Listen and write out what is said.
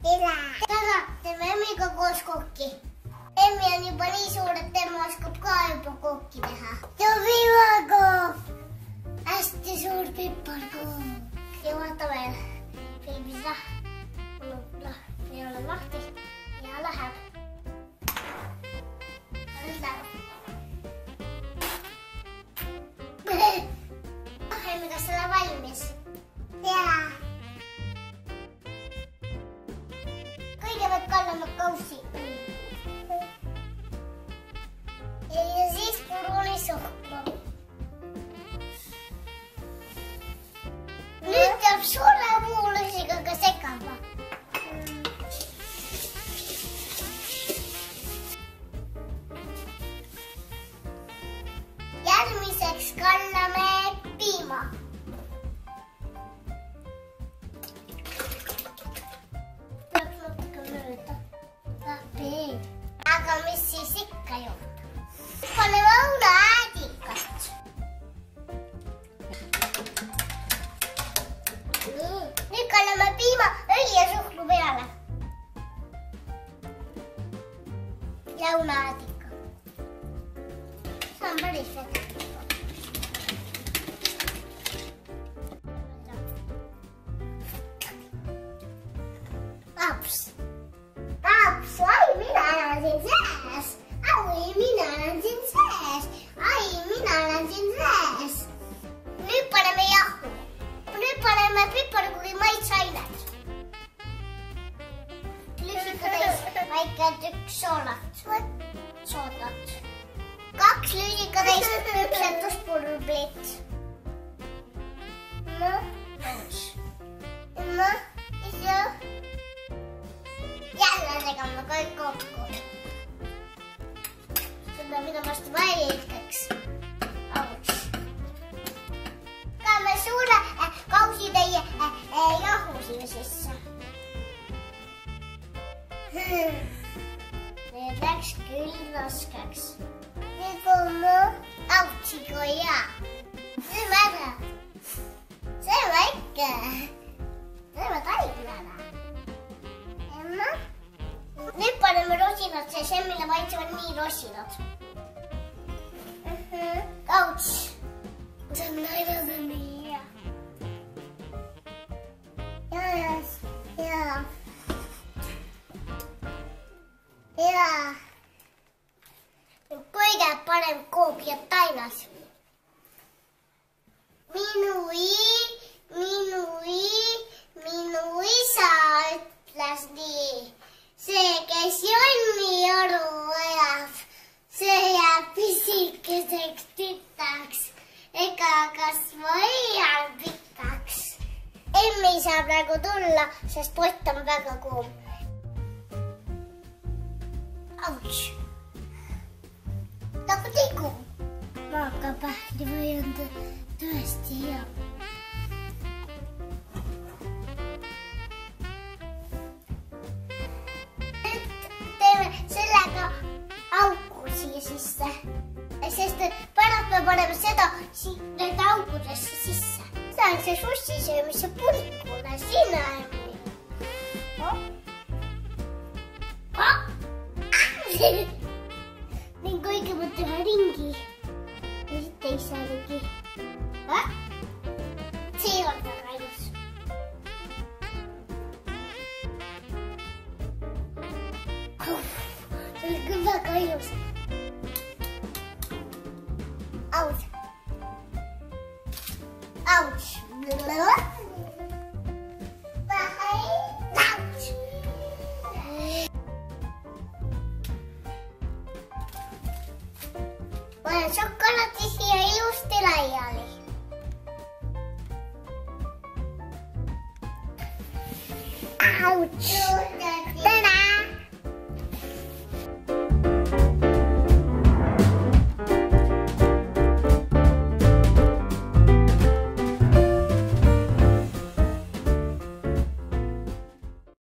täna teeme Emmiga koos kokki. Emmi on juba nii suur, et tema oskab ka juba kokki teha. Ja piimakook. Hästi suur piparkook. Ja vaata veel. Filmis ei ole lahti. Ja läheb. Nüüd läheb. Emmi, kas sa oled valmis? Jaa. Kõigepealt kallame kausi. Ja siis puruuni sohkma. Nüüd peab suure puulusega ka segama. Järgmiseks kallame piima. Peaks natuke mööda. Aga mis siis ikka juhtub? Paneme õunaäädikat. Nüüd kanname piima, õli ja suhkru peale. Ja õunaäädika. See on päris vedav. Paps, ai, mina olen siin sees. Ai, mina olen siin sees. Ai, mina olen siin sees. Nüüd paneme jahu. Nüüd paneme piparkuuli maitseainet. Lüsikatäis väike tükk soolat. 2 lüsikatäis küpsetuspulbrit. Jälle tegame kõik kokku. Seda mida vast väikeks. Käime suure kausitäie jahu siia sisse. Need läks küll raskeks. Nüüd on autsiga ja. See on vähe. See on väike. See on taiglane. Nüüd paneme rosinad, sest Emmile maitsevad nii rosinad. Kauts. See on nainad on nii hea. Ja. Kõige parem kook ja tainas. Minu isa ütles nii. See, kes jonni aru ajab, see jääb pisikeseks tütaks, ega kasva iial pikaks. Emmi saab praegu tulla, sest pott on väga kuum. Auts! Nagu tigu. Maakapähli või on tõesti hea. Sellega auku siia sisse, sest pärast me paneme seda need aukudesse sisse. See on see sussi söömise pulkune, sinna Emmi. Ning kõigepealt ühe ringi ja siis teise ringi. See on väga ilus. See oli küll väga ilus. Auts. Auts. Panen šokolaadi siia ilusti laiali.